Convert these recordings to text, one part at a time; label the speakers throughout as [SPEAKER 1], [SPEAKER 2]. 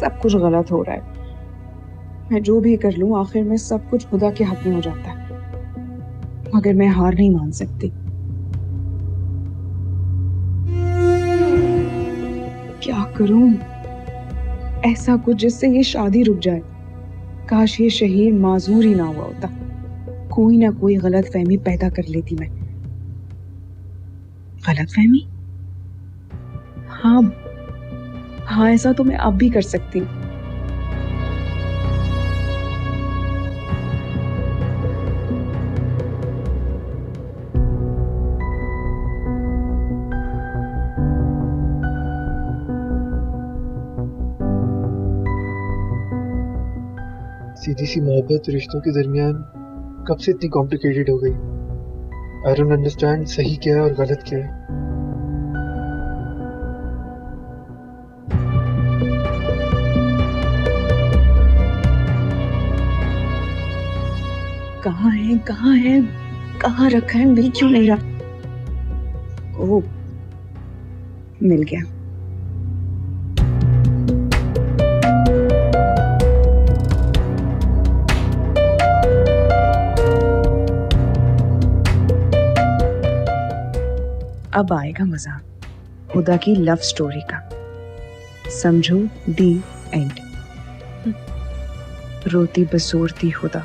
[SPEAKER 1] सब कुछ गलत हो रहा है। मैं जो भी कर लूं आखिर में सब कुछ खुदा के हाथ में हो जाता है, मगर मैं हार नहीं मान सकती। क्या करूं? ऐसा कुछ जिससे ये शादी रुक जाए। काश ये शहीर माजूर ही ना हुआ होता, कोई ना कोई गलत फहमी पैदा कर लेती मैं। गलत फहमी? हाँ हाँ, ऐसा तो मैं अब भी कर सकती हूँ।
[SPEAKER 2] सीधी सी मोहब्बत रिश्तों के दरमियान कब से इतनी कॉम्प्लिकेटेड हो गई? आई डोंट अंडरस्टैंड सही क्या है और गलत क्या है।
[SPEAKER 1] कहाँ है, कहाँ है, कहाँ रखा है? मिल क्यों नहीं रहा? ओह, मिल गया। अब आएगा मजा खुदा की लव स्टोरी का। समझो दी एंड। रोती बसोरती खुदा।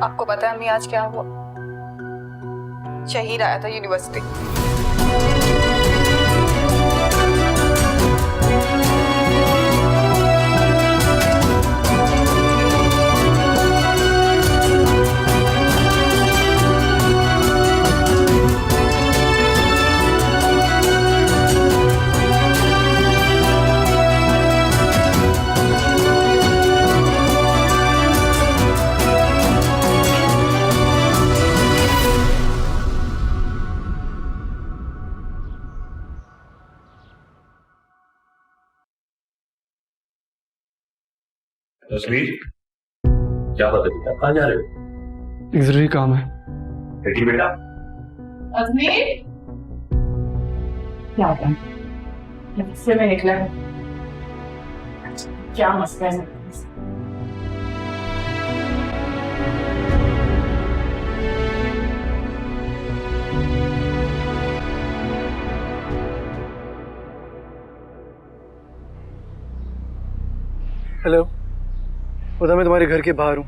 [SPEAKER 3] आपको पता है अम्मी आज क्या हुआ? शहीर आया था यूनिवर्सिटी।
[SPEAKER 4] तस्वीर, क्या बात है बेटा, कहाँ जा रहे हो?
[SPEAKER 2] एक जरूरी काम है।
[SPEAKER 4] बेटी बेटा।
[SPEAKER 3] अजमेर क्या होता है? किससे में निकला है? क्या मसला है?
[SPEAKER 2] हेलो खुदा, मैं तुम्हारे घर के बाहर हूँ,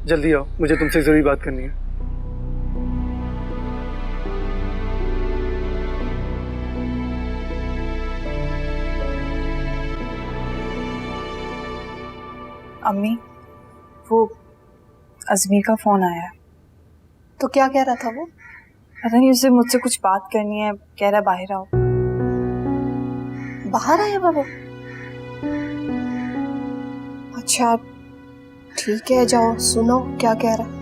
[SPEAKER 2] जल्दी आओ, मुझे तुमसे जरूरी बात करनी है।
[SPEAKER 3] अम्मी, वो अजमीर का फोन आया है।
[SPEAKER 5] तो क्या कह रहा था वो?
[SPEAKER 3] पता नहीं, उससे मुझसे कुछ बात करनी है, कह रहा बाहर आओ।
[SPEAKER 5] बाहर आया वो? अच्छा ठीक है, जाओ सुनो क्या कह रहा।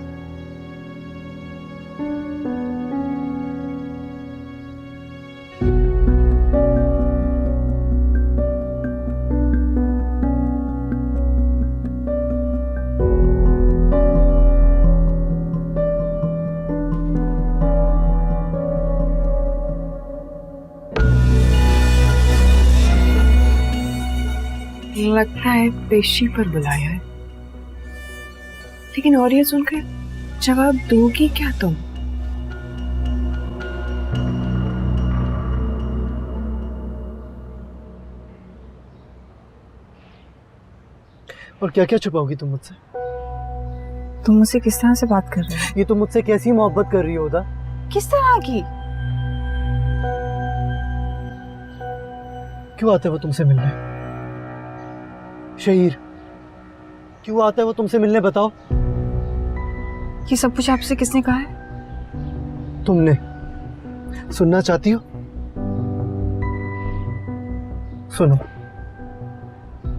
[SPEAKER 3] लगता है पेशी पर बुलाया है, लेकिन और ये सुनकर जवाब दोगी क्या तुम?
[SPEAKER 2] और क्या क्या छुपाओगी तुम मुझसे?
[SPEAKER 3] तुम मुझसे किस तरह से बात कर रहे हो?
[SPEAKER 2] ये तुम मुझसे कैसी मोहब्बत कर रही हो उदा?
[SPEAKER 3] किस तरह की?
[SPEAKER 2] क्यों आता है वो तुमसे मिलने? शहीर, क्यों आता है वो तुमसे मिलने, बताओ।
[SPEAKER 3] ये सब कुछ आपसे किसने कहा है?
[SPEAKER 2] तुमने। सुनना चाहती हो? सुनो।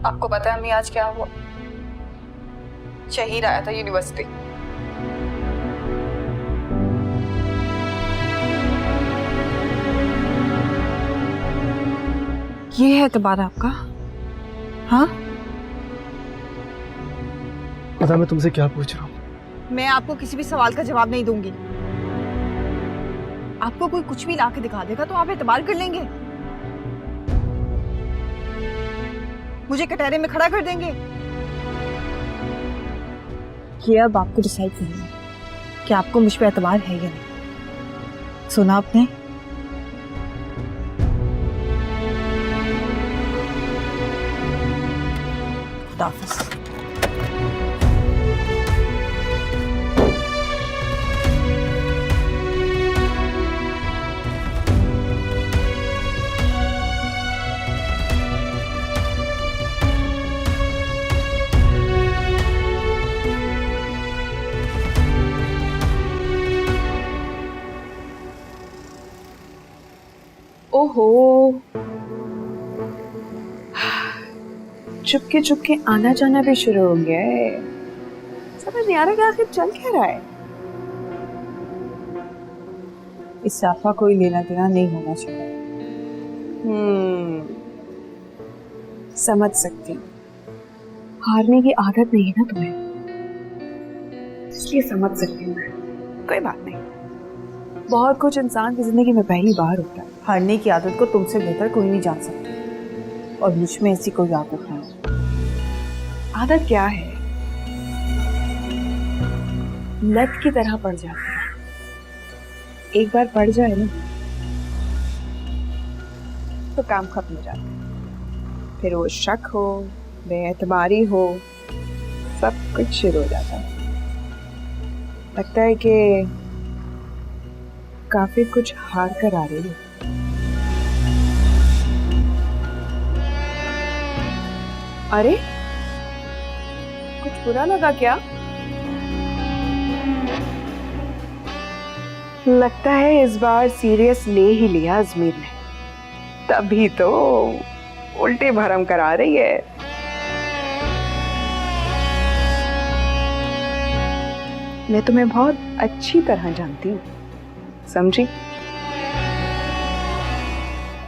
[SPEAKER 3] आपको पता है अम्मी आज क्या हुआ?
[SPEAKER 1] शहीर आया था यूनिवर्सिटी।
[SPEAKER 3] ये है एतबार आपका? हाँ,
[SPEAKER 2] पता मैं तुमसे क्या पूछ रहा हूँ?
[SPEAKER 5] मैं आपको किसी भी सवाल का जवाब नहीं दूंगी। आपको कोई कुछ भी ला के दिखा देगा तो आप एतबार कर लेंगे, मुझे कटहरे में खड़ा कर देंगे। ये अब आपको डिसाइड करना है कि आपको मुझ पे एतबार है या नहीं। सुना आपने? खुदा हाफिज़।
[SPEAKER 1] ओहो, चुपके चुपके आना जाना भी शुरू हो गया है। समझ नहीं आ रहा कि आखिर चल क्या रहा है।
[SPEAKER 3] इस साफा कोई लेना देना नहीं होना चाहिए।
[SPEAKER 1] समझ सकती हूँ, हारने की आदत नहीं है ना तुम्हें, इसलिए समझ सकती हूँ मैं। कोई बात नहीं, बहुत कुछ इंसान की जिंदगी में पहली बार होता है।
[SPEAKER 3] हारने की आदत को तुमसे बेहतर कोई नहीं जान सकता, और मुझ में ऐसी कोई आदत नहीं।
[SPEAKER 1] आदत क्या है? लत की तरह पड़ जाती है। एक बार पड़ जाए ना तो काम खत्म हो जाता है। फिर वो शक हो, बेएतबारी हो, सब कुछ शुरू हो जाता है। लगता है कि काफी कुछ हार कर आ रही है। अरे, कुछ बुरा लगा क्या? लगता है इस बार सीरियस ले ही लिया अजमीर ने, तभी तो उल्टे भरम करा रही है। मैं तुम्हें बहुत अच्छी तरह जानती हूँ, समझी?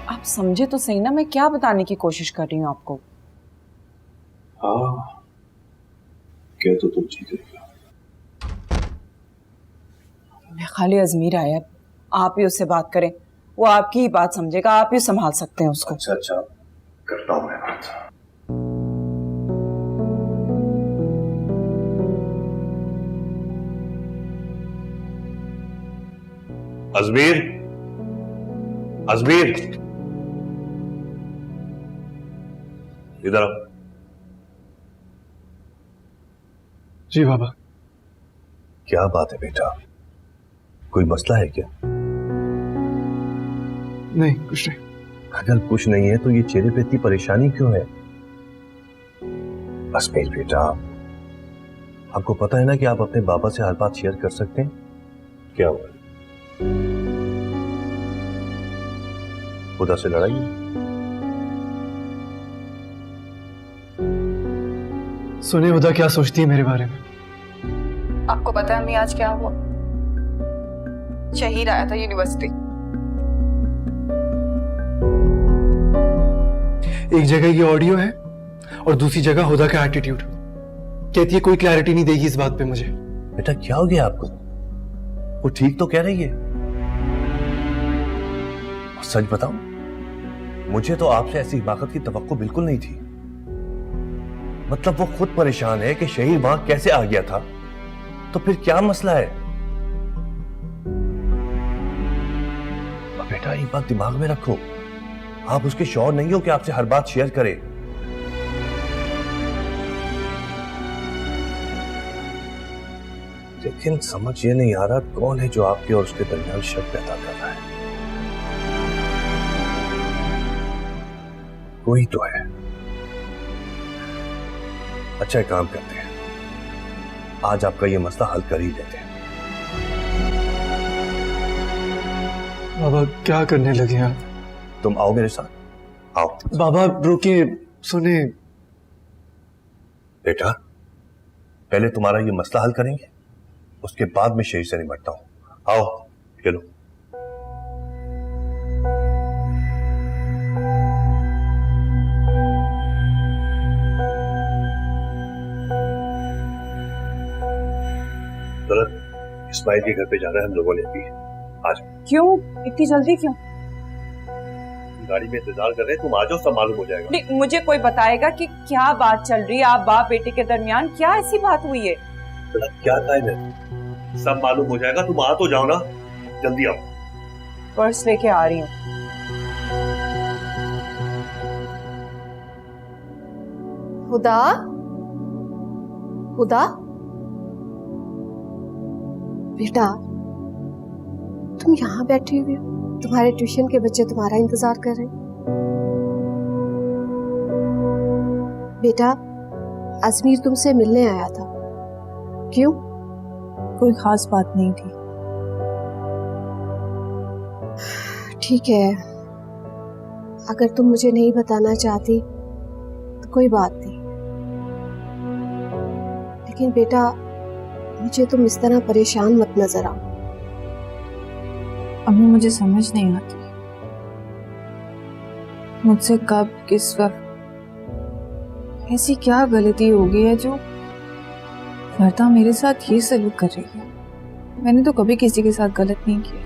[SPEAKER 3] आप समझे तो सही ना, मैं क्या बताने की कोशिश कर रही हूँ आपको।
[SPEAKER 4] हाँ, क्या तो तुम ठीक रहेगा।
[SPEAKER 3] मैं खाली अजमीर आया, आप ही उससे बात करें, वो आपकी ही बात समझेगा, आप ही संभाल सकते हैं उसको।
[SPEAKER 4] अच्छा अच्छा, करता हूँ मैं बात। अजमीर, अजमीर, इधर आओ।
[SPEAKER 2] जी बाबा।
[SPEAKER 4] क्या बात है बेटा, कोई मसला है क्या?
[SPEAKER 2] नहीं, कुछ नहीं।
[SPEAKER 4] अगर कुछ नहीं है तो ये चेहरे पे इतनी परेशानी क्यों है? अजमीर बेटा, आपको पता है ना कि आप अपने बाबा से हर बात शेयर कर सकते हैं। क्या हुआ? खुदा से लड़ाई है?
[SPEAKER 2] सुनिए हुदा क्या सोचती है मेरे बारे में।
[SPEAKER 1] आपको पता है अम्मी आज क्या हुआ? शहीर आया था यूनिवर्सिटी।
[SPEAKER 2] एक जगह ये ऑडियो है और दूसरी जगह हुदा का एटीट्यूड। कहती है कोई क्लैरिटी नहीं देगी इस बात पे मुझे।
[SPEAKER 4] बेटा क्या हो गया आपको? वो ठीक तो कह रही है। और सच बताऊं, मुझे तो आपसे ऐसी हिमाकत की तवक्को बिल्कुल नहीं थी। मतलब वो खुद परेशान है कि शहीर वहां कैसे आ गया था, तो फिर क्या मसला है? बेटा एक बात दिमाग में रखो, आप उसके शौहर नहीं हो कि आपसे हर बात शेयर करे। लेकिन समझ ये नहीं आ रहा कौन है जो आपके और उसके दरमियान शक पैदा कर रहा है। कोई तो है। अच्छा एक काम करते हैं, आज आपका ये मसला हल कर ही लेते हैं।
[SPEAKER 2] बाबा क्या करने लगे आप?
[SPEAKER 4] तुम आओ मेरे साथ, आओ।
[SPEAKER 2] बाबा रुकिए, सुने।
[SPEAKER 4] बेटा पहले तुम्हारा ये मसला हल करेंगे, उसके बाद मैं शहीर से निपटता हूं। आओ चलो। इस्माइल के घर पे जाना है हम लोगों ने अभी। आज
[SPEAKER 5] क्यों इतनी जल्दी क्यों?
[SPEAKER 4] गाड़ी में इंतजार कर रहे हैं, तुम आ जाओ, सब मालूम हो जाएगा।
[SPEAKER 6] नहीं, मुझे कोई बताएगा कि क्या बात चल रही है आप बाप बेटे के दरमियान, क्या ऐसी बात हुई है?
[SPEAKER 4] क्या टाइम है, सब मालूम हो जाएगा, तुम आ तो जाओ ना, जल्दी आओ।
[SPEAKER 6] पर्स लेके आ रही हूँ।
[SPEAKER 7] हुदा, हुदा, बेटा तुम यहाँ बैठी हुई हो, तुम्हारे ट्यूशन के बच्चे तुम्हारा इंतजार कर रहे हैं। बेटा अजमीर तुमसे मिलने आया था, क्यों?
[SPEAKER 5] कोई खास बात नहीं थी।
[SPEAKER 7] ठीक है, अगर तुम मुझे नहीं बताना चाहती तो कोई बात नहीं, लेकिन बेटा मुझे तुम इस तरह परेशान मत नजर आओ।
[SPEAKER 5] अम्मी मुझे समझ नहीं आती मुझसे कब किस वक्त ऐसी क्या गलती हो गई है जो वर्दा मेरे साथ ये सलूक कर रही है। मैंने तो कभी किसी के साथ गलत नहीं किया।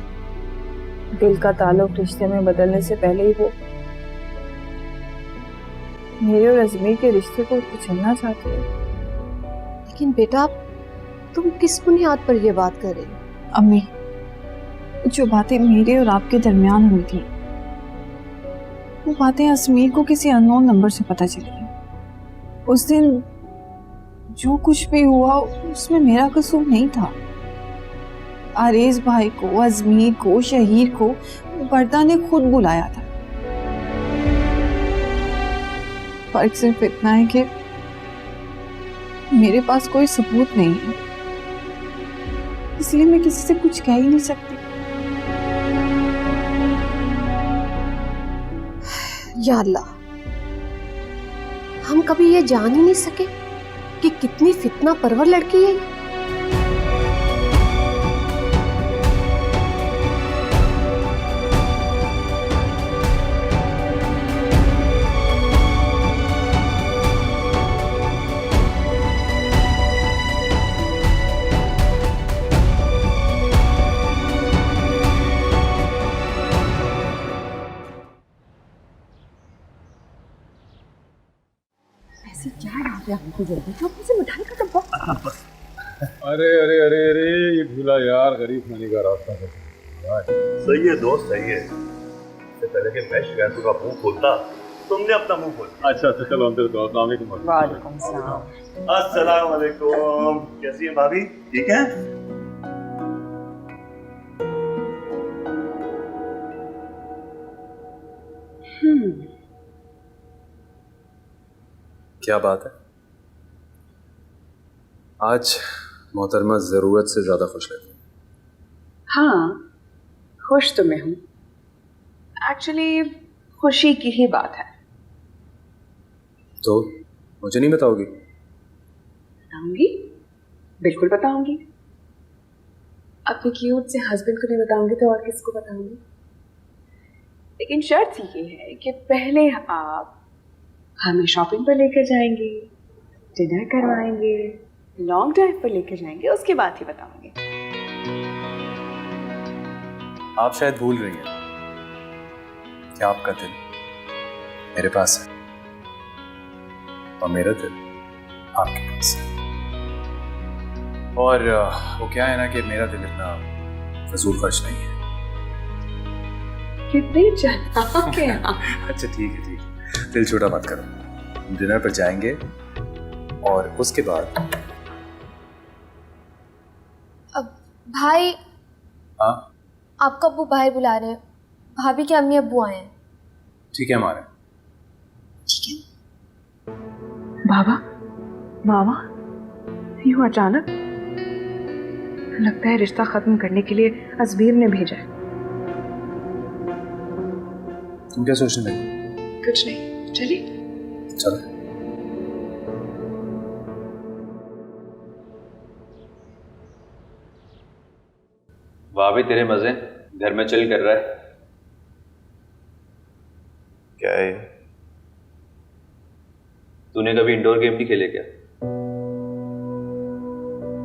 [SPEAKER 5] दिल का ताल्लुक रिश्ते में बदलने से पहले ही वो मेरे और अजमीर के रिश्ते को कुचलना चाहती है।
[SPEAKER 7] लेकिन बेटा तुम किस बुनियाद पर ये बात कर रही हो?
[SPEAKER 5] अम्मी जो बातें मेरे और आपके दरमियान हुई थी वो बातें अजमीर को किसी अननोन नंबर से पता चली। उस दिन जो कुछ भी हुआ उसमें मेरा कसूर नहीं था। आरेज भाई को, अजमीर को, शहीर को वर्दा ने खुद बुलाया था। फर्क सिर्फ इतना है कि मेरे पास कोई सबूत नहीं है, इसलिए मैं किसी से कुछ कह ही नहीं सकती।
[SPEAKER 7] या अल्लाह, हम कभी ये जान ही नहीं सके कि कितनी फितना परवर लड़की है ये।
[SPEAKER 8] अरे अरे अरे अरे ये भूला यार, गरीब मनी का रास्ता
[SPEAKER 4] सही है दोस्त, सही है। इससे पहले कि मैं शिकायतों का मुंह खोलता, तुमने अपना मुंह खोला।
[SPEAKER 8] अच्छा अच्छा, चलो अंदर तो। अस्सलाम वालेकुम।
[SPEAKER 6] वालेकुम सलाम।
[SPEAKER 4] अस्सलाम वालेकुम। कैसी है भाभी, ठीक है?
[SPEAKER 9] क्या बात है, आज मोहतरमा जरूरत से ज्यादा खुश लगी।
[SPEAKER 1] हाँ, खुश तो मैं हूँ। एक्चुअली खुशी की ही बात है।
[SPEAKER 9] तो मुझे नहीं बताओगी?
[SPEAKER 1] बताऊंगी, बिल्कुल बताऊंगी। अपने क्यूट से हस्बैंड को नहीं बताऊंगी तो और किसको बताऊंगी? लेकिन शर्त ये है कि पहले आप हमें शॉपिंग पर लेकर जाएंगे, डिनर करवाएंगे, लॉन्ग ड्राइव पर लेकर जाएंगे, उसके बाद ही बताऊंगी।
[SPEAKER 9] आप शायद भूल रही हैं कि आपका दिल मेरे पास है और मेरा दिल आपके पास है। और वो क्या है ना कि मेरा दिल इतना फजूल खर्च नहीं है।
[SPEAKER 1] कितनी चालाक है आप।
[SPEAKER 9] अच्छा ठीक है, ठीक है, दिल छोटा मत करो। डिनर पर जाएंगे और उसके बाद
[SPEAKER 10] अब भाई।
[SPEAKER 9] हाँ,
[SPEAKER 10] आपका अब्बू बाहर बुला रहे हैं, भाभी के अम्मी अब्बू आए हैं।
[SPEAKER 9] ठीक है हमारे।
[SPEAKER 1] बाबा, बाबा, यूं अचानक? लगता है रिश्ता खत्म करने के लिए अजमीर ने भेजा है।
[SPEAKER 9] तुम क्या सोचने लगी?
[SPEAKER 1] कुछ नहीं, चलिए।
[SPEAKER 9] चलो। भाभी तेरे मजे घर में चिल कर रहा है।
[SPEAKER 4] क्या है?
[SPEAKER 9] तूने कभी इंडोर गेम नहीं खेले क्या?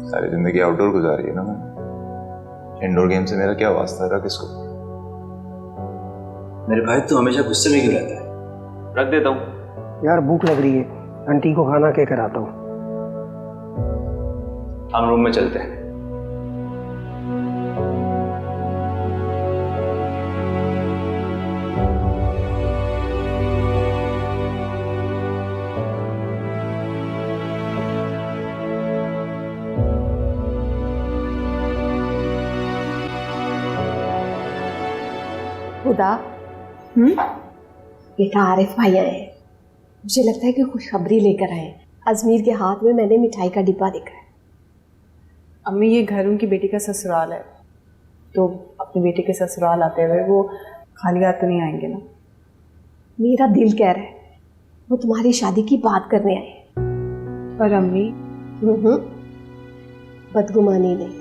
[SPEAKER 11] सारी जिंदगी आउटडोर गुजारी है ना मैंने। इंडोर गेम से मेरा क्या वास्ता है? किसको?
[SPEAKER 12] मेरे भाई तू हमेशा गुस्से में क्यों रहता है?
[SPEAKER 9] रख देता हूँ
[SPEAKER 12] यार भूख लग रही है, आंटी को खाना क्या कराता हूँ।
[SPEAKER 9] हम रूम में चलते हैं।
[SPEAKER 7] खुदा बेटा आरिफ भाई आए हैं। मुझे लगता है कि खुशखबरी लेकर आए। अजमीर के हाथ में मैंने मिठाई का डिब्बा देखा है।
[SPEAKER 5] अम्मी ये घर उनकी बेटी का ससुराल है, तो अपनी बेटी के ससुराल आते हुए वो खाली हाथ तो नहीं आएंगे ना।
[SPEAKER 7] मेरा दिल कह रहा है वो तुम्हारी शादी की बात करने आए।
[SPEAKER 5] पर अम्मी
[SPEAKER 7] बदगुमानी नहीं,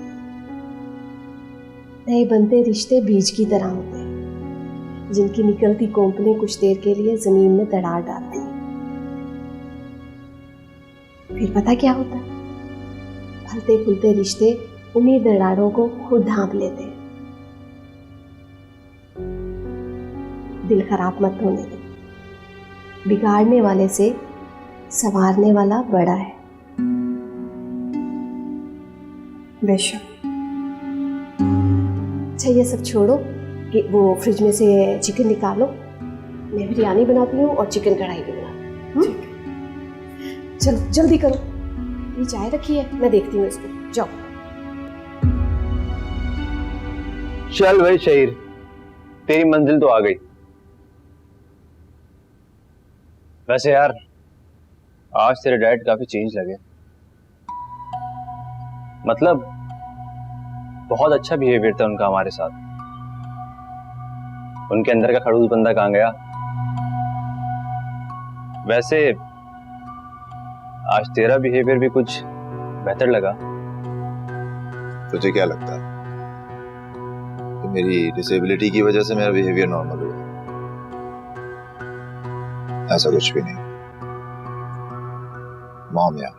[SPEAKER 7] नए बनते रिश्ते बीज की तरह होते हैं जिनकी निकलती कोंपलें कुछ देर के लिए जमीन में दरार डालती हैं। फिर पता क्या होता है? फलते फूलते रिश्ते उन्हीं दरारों को खुद ढांप लेते हैं। दिल खराब मत होने दो। बिगाड़ने वाले से संवारने वाला बड़ा है।
[SPEAKER 5] बेशक।
[SPEAKER 7] अच्छा ये सब छोड़ो कि वो फ्रिज में से चिकन निकालो, मैं बिरयानी बनाती हूँ और चिकन कढ़ाई भी बनाती हूँ। चलो जल्दी करो, ये चाय रखी है, मैं देखती हूँ इसको। जाओ।
[SPEAKER 13] चल भाई शहीर, तेरी मंजिल तो आ गई। वैसे यार आज तेरे डैड काफी चेंज लगे, मतलब बहुत अच्छा बिहेवियर था उनका हमारे साथ। उनके अंदर का खड़ूस बंदा कहाँ गया? वैसे आज तेरा बिहेवियर भी कुछ बेहतर लगा।
[SPEAKER 11] तुझे क्या लगता है कि मेरी डिसेबिलिटी की वजह से मेरा बिहेवियर नॉर्मल हुआ? ऐसा कुछ भी नहीं। मॉम यार,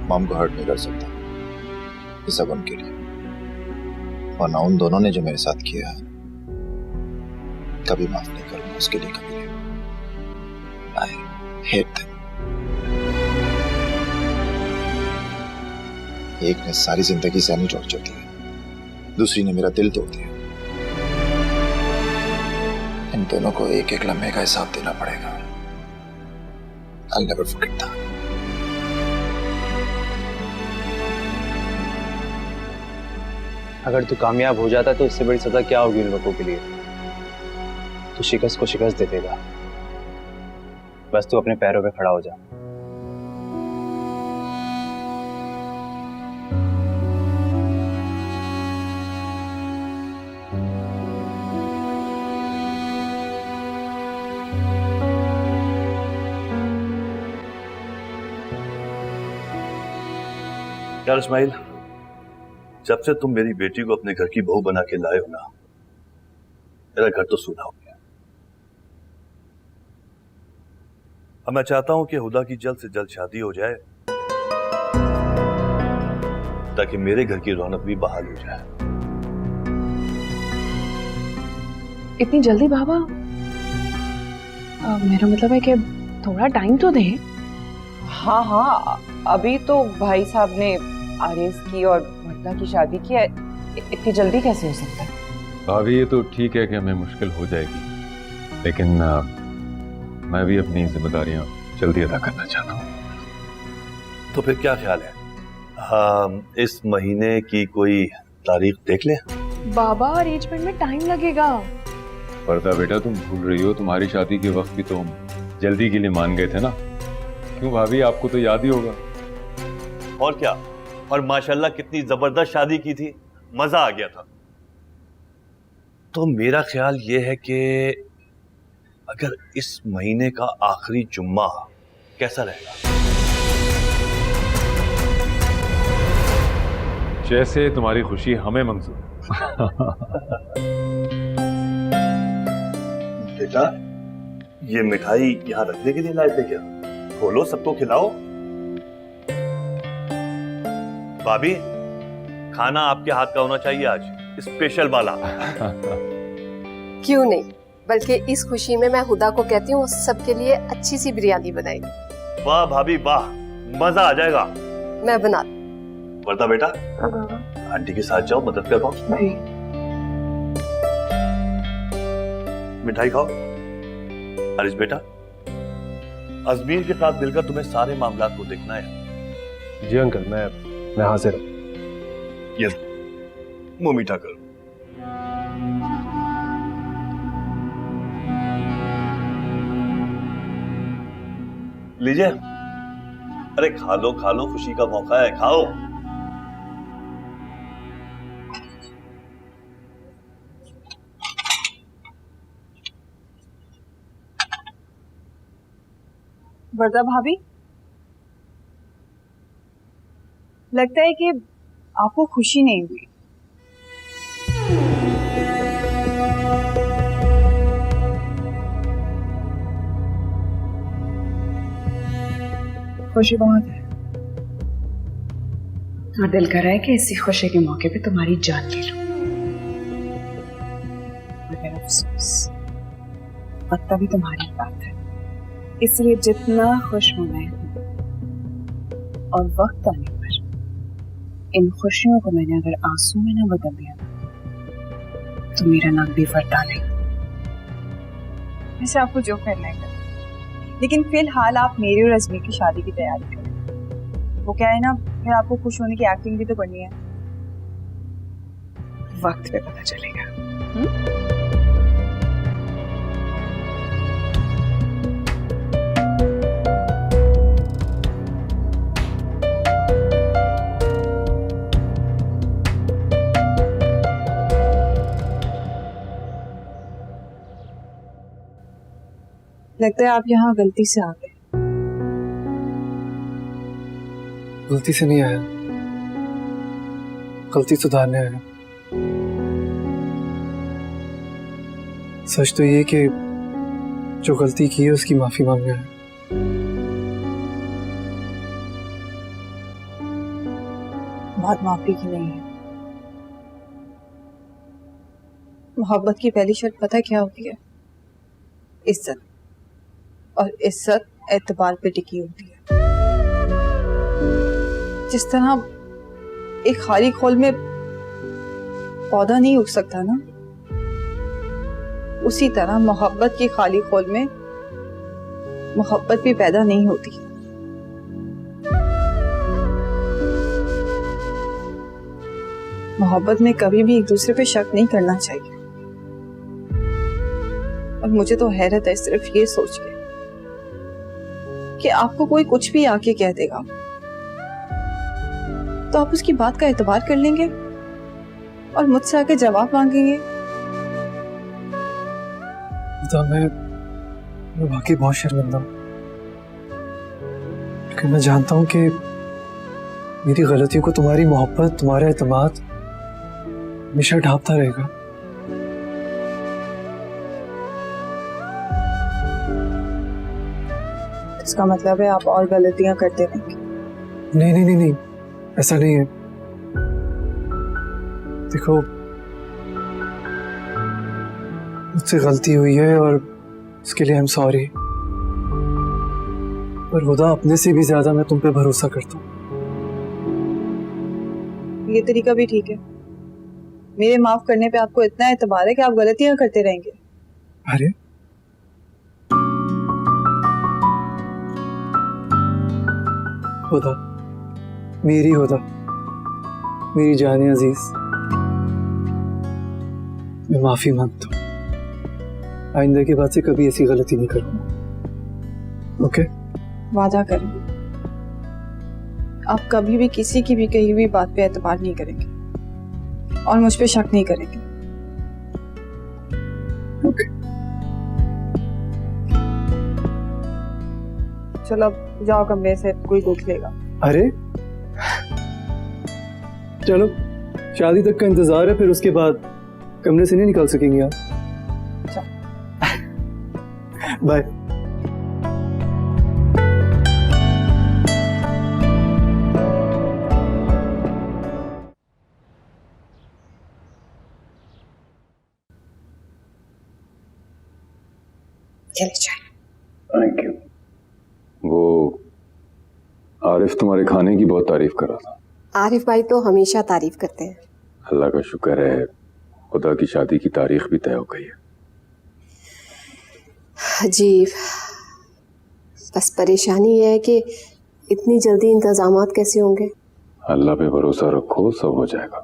[SPEAKER 11] मॉम को हर्ट नहीं कर सकता, ये सब उनके लिए। और ना उन दोनों ने जो मेरे साथ किया है कभी माफ नहीं करूंगा उसके लिए, कभी नहीं। I hate them. एक ने सारी जिंदगी सहनी टॉर्चर दिया, दूसरी ने मेरा दिल तोड़ दिया। इन दोनों को एक एक लम्हे का हिसाब देना पड़ेगा। I'll never forget that.
[SPEAKER 13] अगर तू कामयाब हो जाता तो इससे बड़ी सजा क्या होगी उन लोगों के लिए? तू शिकस्त को शिकस्त दे देगा। बस तू अपने पैरों पे खड़ा हो जा।
[SPEAKER 4] यार इस्माइल, जब से तुम मेरी बेटी को अपने घर की बहू बना के लाए हो ना, मेरा घर तो सूना हो गया। अब मैं चाहता हूं कि हुदा की जल्द से जल्द शादी हो जाए ताकि मेरे घर की रौनक भी बहाल हो जाए।
[SPEAKER 3] इतनी जल्दी बाबा? मेरा मतलब है कि थोड़ा टाइम तो दें।
[SPEAKER 6] हाँ हाँ, अभी तो भाई साहब ने आरिस की और मर्दा की शादी की है, इतनी जल्दी कैसे हो सकता है?
[SPEAKER 8] भाभी ये तो ठीक है कि हमें मुश्किल हो जाएगी, लेकिन मैं भी अपनी जिम्मेदारियां जल्दी अदा करना चाहता हूँ।
[SPEAKER 4] तो फिर क्या ख्याल है, इस महीने की कोई तारीख देख ले?
[SPEAKER 3] बाबा अरेंजमेंट में टाइम लगेगा।
[SPEAKER 8] वर्दा बेटा तुम भूल रही हो, तुम्हारी शादी के वक्त भी तो हम जल्दी के लिए मान गए थे ना। क्यों भाभी, आपको तो याद ही होगा।
[SPEAKER 4] और क्या, और माशाल्लाह कितनी जबरदस्त शादी की थी, मजा आ गया था। तो मेरा ख्याल ये है कि अगर इस महीने का आखिरी जुम्मा कैसा रहेगा?
[SPEAKER 8] जैसे तुम्हारी खुशी हमें मंजूर।
[SPEAKER 4] बेटा, ये मिठाई यहाँ रखने के लिए लाए थे क्या? खोलो, सबको खिलाओ। भाभी, खाना आपके हाथ का होना चाहिए आज, स्पेशल वाला।
[SPEAKER 7] क्यों नहीं, बल्कि इस खुशी में मैं हुदा को कहती हूँ सबके लिए अच्छी सी बिरयानी बनाएगी।
[SPEAKER 4] वाह भाभी वाह, मजा आ जाएगा।
[SPEAKER 7] मैं बना।
[SPEAKER 4] वर्दा बेटा, आंटी के साथ जाओ, मदद कर पाओ। मिठाई खाओ। हरीश बेटा, अजमीर के साथ मिलकर तुम्हें सारे मामला को देखना है।
[SPEAKER 12] जी अंकल, मैं हाजिर हूँ।
[SPEAKER 4] ये मुंह मीठा करो। लीजिए। अरे खा लो, खुशी का मौका है, खाओ।
[SPEAKER 5] वर्दा भाभी, लगता है कि आपको खुशी नहीं हुई।
[SPEAKER 3] खुशी बहुत है और दिल कर रहा है कि इसी खुशी के मौके पे तुम्हारी जान ले लूं। मगर अफसोस, वक्त भी तुम्हारी बात है, इसलिए जितना खुश हूं मैं और वक्त आने पर इन खुशियों को मैंने अगर आंसू में ना बदल दिया तो मेरा नाम भी वर्दा नहीं।
[SPEAKER 5] वैसे आपको जो करना है करें, लेकिन फिलहाल आप मेरी और अजमीर की शादी की तैयारी करें। वो क्या है ना, फिर आपको खुश होने की एक्टिंग भी तो करनी है।
[SPEAKER 3] वक्त पे पता चलेगा।
[SPEAKER 5] लगता है आप यहाँ गलती से आ गए।
[SPEAKER 2] गलती से नहीं आया, गलती सुधारने आया। सच तो ये कि जो गलती की है उसकी माफी मांगना है।
[SPEAKER 5] बात माफी की नहीं है। मोहब्बत की पहली शर्त पता क्या होती है? इज्जत। और इज्जत एतबार पे टिकी होती है। जिस तरह एक खाली खोल में पौधा नहीं उग सकता ना, उसी तरह मोहब्बत की खाली खोल में मोहब्बत भी पैदा नहीं होती। मोहब्बत में कभी भी एक दूसरे पे शक नहीं करना चाहिए। और मुझे तो हैरत है सिर्फ ये सोच के कि आपको कोई कुछ भी आके कह देगा तो आप उसकी बात का एतबार कर लेंगे और मुझसे आके जवाब मांगेंगे।
[SPEAKER 2] तो मैं वाकई बहुत शर्मिंदा हूँ, लेकिन मैं जानता हूँ कि मेरी गलतियों को तुम्हारी मोहब्बत, तुम्हारा एतमाद हमेशा ढांपता रहेगा।
[SPEAKER 5] इसका मतलब है आप और गलतियां करते रहेंगे?
[SPEAKER 2] नहीं नहीं नहीं नहीं, ऐसा नहीं है। देखो, मुझसे गलती हुई है और उसके लिए आई एम सॉरी। पर खुदा, अपने से भी ज्यादा मैं तुम पे भरोसा करता हूँ।
[SPEAKER 5] ये तरीका भी ठीक है। मेरे माफ करने पे आपको इतना एतबार है कि आप गलतियां करते रहेंगे।
[SPEAKER 2] अरे खुदा, मेरी खुदा, मेरी जाने अजीज, मैं माफी मांगता हूँ। आइंदा के बाद से कभी ऐसी गलती नहीं करूंगा। ओके?
[SPEAKER 5] वादा करें आप कभी भी किसी की भी कही हुई बात पे एतबार नहीं करेंगे और मुझ पे शक नहीं करेंगे।
[SPEAKER 2] ओके।
[SPEAKER 5] चलो अब जाओ कमरे से, कोई देख लेगा।
[SPEAKER 2] अरे चलो
[SPEAKER 12] शादी तक का इंतजार है, फिर उसके बाद कमरे से नहीं निकल सकेंगे आप। बाय।
[SPEAKER 3] चले जाए।
[SPEAKER 8] Thank you. वो आरिफ तुम्हारे खाने की बहुत तारीफ कर रहा था।
[SPEAKER 7] आरिफ भाई तो हमेशा तारीफ करते हैं।
[SPEAKER 8] अल्लाह का शुक्र है, खुदा की शादी की तारीख भी तय हो गई है।
[SPEAKER 7] जी, बस परेशानी है कि इतनी जल्दी इंतजामात कैसे होंगे।
[SPEAKER 8] अल्लाह पे भरोसा रखो, सब हो जाएगा।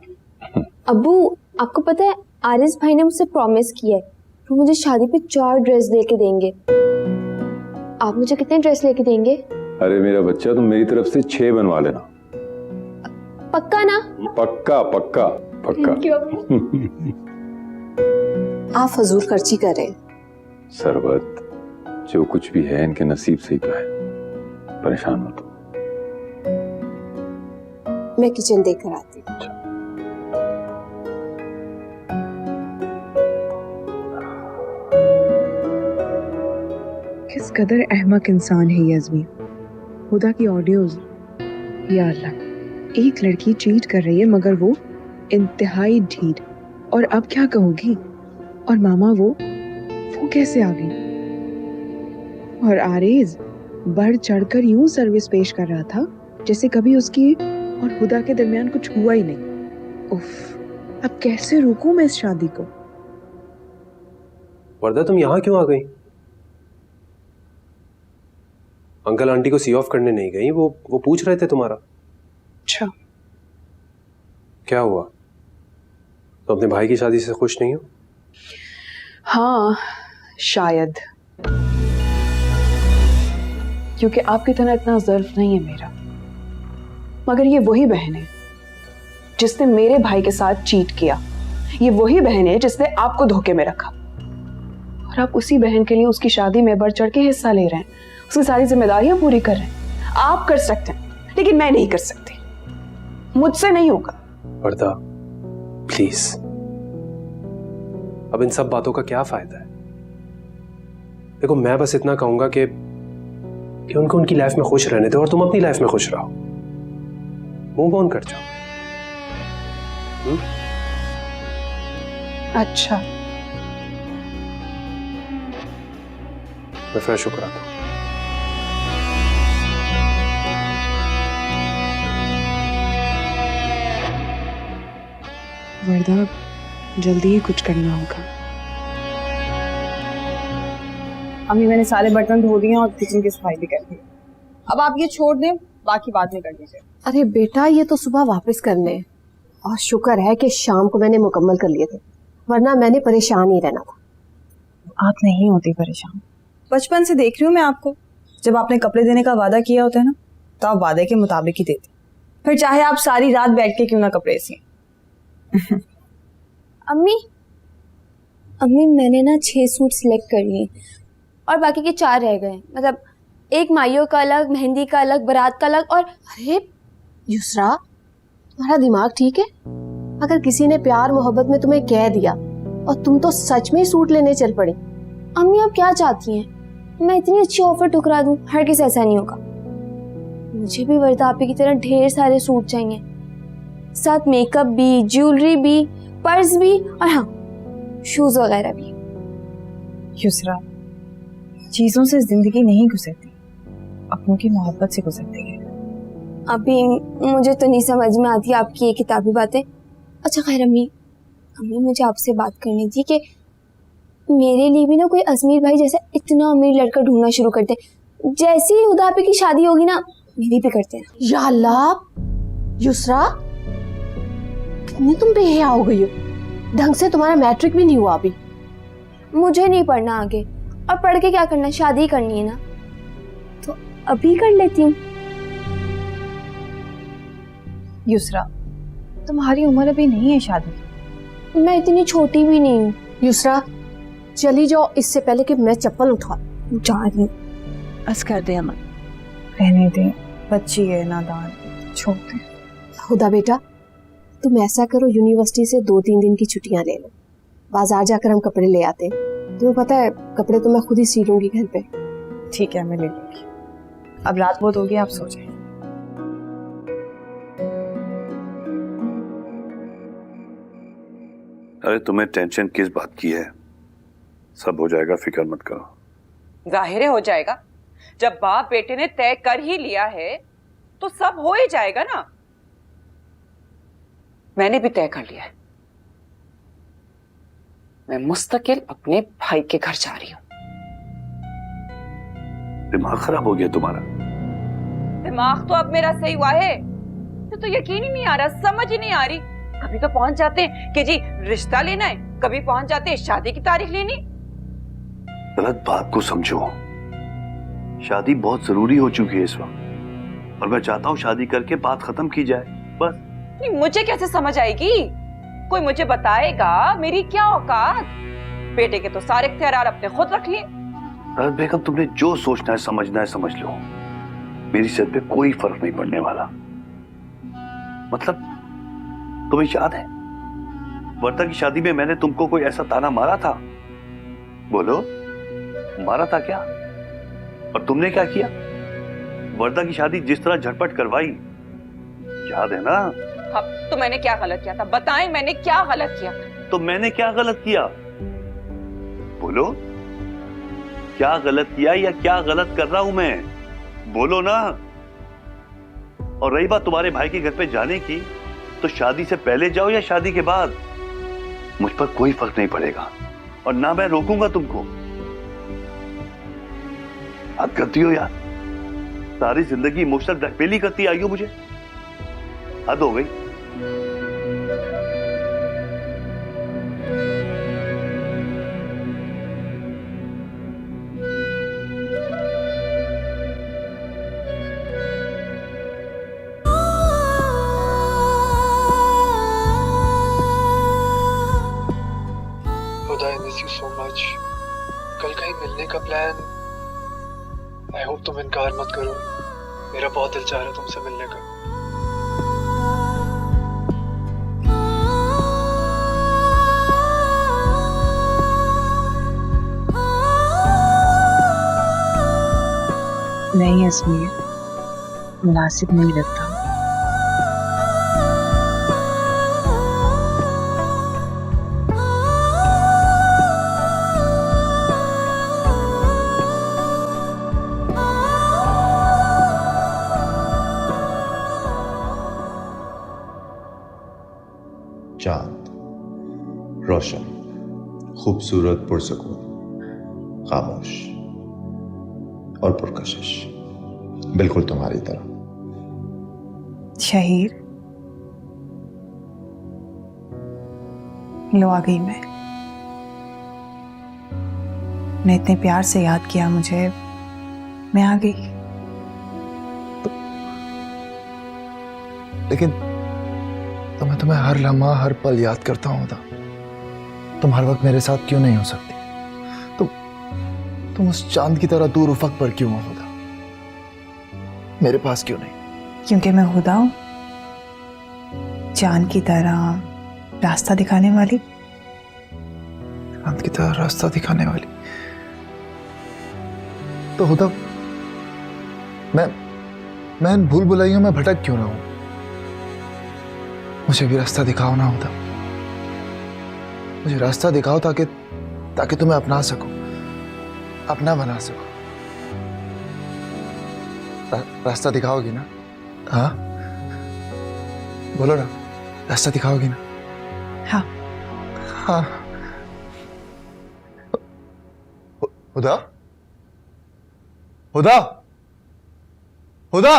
[SPEAKER 10] अब्बू, आपको पता है आरिस भाई ने मुझसे प्रॉमिस किया है वो मुझे शादी पे 4 ड्रेस लेके देंगे। आप मुझे कितने ड्रेस लेके देंगे?
[SPEAKER 8] अरे मेरा बच्चा, तुम मेरी तरफ से 6 बनवा लेना।
[SPEAKER 10] पक्का ना?
[SPEAKER 8] पक्का पक्का पक्का।
[SPEAKER 7] आप फजूल खर्ची कर रहे हैं।
[SPEAKER 8] सरबत, जो कुछ भी है इनके नसीब से ही तो है, परेशान मत हो।
[SPEAKER 7] मैं किचन देखकर आती हूँ।
[SPEAKER 3] किस कदर अहमक इंसान है ये अज़मीर। खुदा की ऑडियोज, या अल्लाह, एक लड़की चीट कर रही है मगर वो इंतहाई ढीठ। और अब क्या कहोगी? और मामा वो कैसे आ गई? और आरेज बढ़ चढ़कर यूं सर्विस पेश कर रहा था जैसे कभी उसकी और खुदा के दरमियान कुछ हुआ ही नहीं। उफ, अब कैसे रोकूं मैं इस शादी को?
[SPEAKER 14] वर्दा, तुम यहाँ क्यों आ गई? अंकल आंटी को सी ऑफ करने नहीं गई, वो पूछ रहे थे तुम्हारा।
[SPEAKER 3] अच्छा,
[SPEAKER 14] क्या हुआ? तो अपने भाई की शादी से खुश नहीं हो?
[SPEAKER 3] हाँ शायद, क्योंकि आपकी तरह इतना ज़र्फ नहीं है मेरा। मगर ये वही बहन है जिसने मेरे भाई के साथ चीट किया। ये वही बहन है जिसने आपको धोखे में रखा। और आप उसी बहन के लिए उसकी शादी में बढ़ चढ़ के हिस्सा ले रहे हैं, उसकी सारी जिम्मेदारियां पूरी कर रहे हैं। आप कर सकते हैं लेकिन मैं नहीं कर सकती, मुझसे नहीं होगा।
[SPEAKER 14] वर्दा प्लीज, अब इन सब बातों का क्या फायदा है? देखो, मैं बस इतना कहूंगा कि उनको उनकी लाइफ में खुश रहने दो और तुम अपनी लाइफ में खुश रहो। मूव ऑन कर जाओ।
[SPEAKER 3] अच्छा,
[SPEAKER 14] मैं फ्रेश होकर आता हूं।
[SPEAKER 3] वर्दा, जल्दी ही कुछ करना होगा।
[SPEAKER 5] अम्मी, मैंने सारे बर्तन धो दिए और किचन की सफाई भी कर दी। अब आप ये छोड़ दें, बाकी बाद में कर दीजिए।
[SPEAKER 7] अरे बेटा, ये तो सुबह वापस करने हैं। और शुक्र है कि शाम को मैंने मुकम्मल कर लिए थे, वरना मैंने परेशान ही रहना था।
[SPEAKER 5] आप नहीं होती परेशान, बचपन से देख रही हूँ मैं आपको। जब आपने कपड़े देने का वादा किया होता है ना, तो आप वादे के मुताबिक ही देती, फिर चाहे आप सारी रात बैठ के क्यों ना कपड़े सिए।
[SPEAKER 10] अम्मी मैंने ना 6 सूट सिलेक्ट कर लिए और बाकी के 4 रह गए। मतलब एक माइयों का अलग, मेहंदी का अलग, बारात का अलग। और
[SPEAKER 7] अरे युसरा, तुम्हारा दिमाग ठीक है? अगर किसी ने प्यार मोहब्बत में तुम्हें कह दिया और तुम तो सच में ही सूट लेने चल पड़ी।
[SPEAKER 10] अम्मी, आप क्या चाहती हैं? मैं इतनी अच्छी ऑफर ठुकरा दूं? हर किसी ऐसा नहीं होगा। मुझे भी वर्दा आपी की तरह ढेर सारे सूट चाहिए, साथ मेकअप भी, ज्वेलरी भी, पर्स भी, और हाँ, शूज वगैरह भी।
[SPEAKER 5] युसरा, चीजों से जिंदगी नहीं गुजरती, अपनों की मोहब्बत से गुजरती है।
[SPEAKER 10] अभी मुझे तो नहीं समझ में आती आपकी ये किताबी बातें। अच्छा खैर अम्मी, मुझे आपसे बात करनी थी कि मेरे लिए भी ना कोई अजमीर भाई जैसा इतना अमीर लड़का ढूंढना शुरू करते। जैसे ही हुदा पे की शादी होगी ना, मेरी भी करते हैं।
[SPEAKER 7] या अल्लाह, युसरा कितनी तुम बेहया हो गई हो। ढंग से तुम्हारा मैट्रिक भी नहीं हुआ अभी।
[SPEAKER 10] मुझे नहीं पढ़ना आगे, और पढ़ के क्या करना, शादी करनी है ना, तो अभी कर लेती हूँ।
[SPEAKER 5] युसरा, तुम्हारी उम्र अभी नहीं है शादी।
[SPEAKER 10] मैं इतनी छोटी भी नहीं हूँ।
[SPEAKER 7] युसरा, चली जाओ इससे पहले कि मैं चप्पल उठा
[SPEAKER 10] जा रही हूँ।
[SPEAKER 5] बस कर दे अमन, रहने दे, बच्ची है नादान, छोड़ दे।
[SPEAKER 7] खुदा बेटा, तुम ऐसा करो, यूनिवर्सिटी से 2-3 दिन की छुट्टियां ले लो, बाजार जाकर हम कपड़े ले आते हैं। तुम्हें पता है कपड़े तो मैं खुद ही सी लूंगी घर पे।
[SPEAKER 5] ठीक है, मैं ले लूंगी। अब रात बहुत होगी, आप सो जाइए।
[SPEAKER 4] अरे तुम्हें टेंशन किस बात की है? सब हो जाएगा, फिक्र मत करो।
[SPEAKER 6] जाहिर हो जाएगा, जब बाप बेटे ने तय कर ही लिया है तो सब हो ही जाएगा ना। मैंने भी तय कर लिया है, मैं मुस्तकिल अपने भाई के घर जा रही हूं।
[SPEAKER 4] दिमाग खराब हो गया तुम्हारा?
[SPEAKER 6] दिमाग तो अब मेरा सही हुआ है, तो यकीन ही नहीं आ रहा, समझ ही नहीं आ रही। कभी तो पहुंच जाते हैं कि जी रिश्ता लेना है, कभी पहुंच जाते हैं शादी की तारीख लेनी।
[SPEAKER 4] गलत बात को समझो, शादी बहुत जरूरी हो चुकी है इस वक्त, और मैं चाहता हूँ शादी करके बात खत्म की जाए, बस।
[SPEAKER 6] नहीं, मुझे कैसे समझ आएगी? कोई मुझे बताएगा मेरी क्या औकात? बेटे के तो सारे इख्तियार अपने खुद रख लिए।
[SPEAKER 4] बेगम, तुमने जो सोचना है समझना है समझ लो, मेरी सेहत पे कोई फर्क नहीं पड़ने वाला। मतलब तुम्हें याद है वर्दा की शादी में मैंने तुमको कोई ऐसा ताना मारा था? बोलो, मारा था क्या? और तुमने क्या किया? वर्दा की शादी जिस तरह झटपट करवाई, याद है ना?
[SPEAKER 6] हाँ, तो मैंने क्या गलत किया था? बताएं, मैंने क्या गलत किया?
[SPEAKER 4] तो मैंने क्या गलत किया? बोलो, क्या गलत किया या क्या गलत कर रहा हूं मैं? बोलो ना। और रही बात तुम्हारे भाई के घर पे जाने की, तो शादी से पहले जाओ या शादी के बाद, मुझ पर कोई फर्क नहीं पड़ेगा, और ना मैं रोकूंगा तुमको। बात करती हो यार, सारी जिंदगी इमोशनल ब्लैकमेल ही करती आई हो मुझे, हद हो गई।
[SPEAKER 2] खुदा, I miss you so much। कल कहीं मिलने का प्लान, आई होप तुम इनकार मत करो, मेरा बहुत दिल चाह रहा है तुमसे मिलने का।
[SPEAKER 3] नहीं असमीर, मुनासिब नहीं लगता।
[SPEAKER 11] चांद, रोशन, खूबसूरत, पुरसकून, खामोश और पुरकशिश, बिल्कुल तुम्हारी तरह।
[SPEAKER 5] शहीर, लो आ गई मैं। ने इतने प्यार से याद किया मुझे, मैं आ गई।
[SPEAKER 2] लेकिन तो मैं तुम्हें हर लम्हा हर पल याद करता हूँ। तुम हर वक्त मेरे साथ क्यों नहीं हो सकती? तुम उस चांद की तरह दूर उफक पर क्यों हो खुदा? मेरे पास क्यों नहीं?
[SPEAKER 5] क्योंकि मैं खुदा हूं, चांद की तरह रास्ता दिखाने वाली।
[SPEAKER 2] चांद की तरह रास्ता दिखाने वाली? तो खुदा, मैं इन भूल भुलाइयों में भटक क्यों रहा हूं? मुझे भी रास्ता दिखाओ ना खुदा, मुझे रास्ता दिखाओ ताकि तुम्हें अपना सकूं, अपना बना सको। रास्ता दिखाओगी ना? हाँ, बोलो ना, रास्ता दिखाओगी ना?
[SPEAKER 5] हाँ।
[SPEAKER 2] हाँ। हुदा, हुदा, हुदा।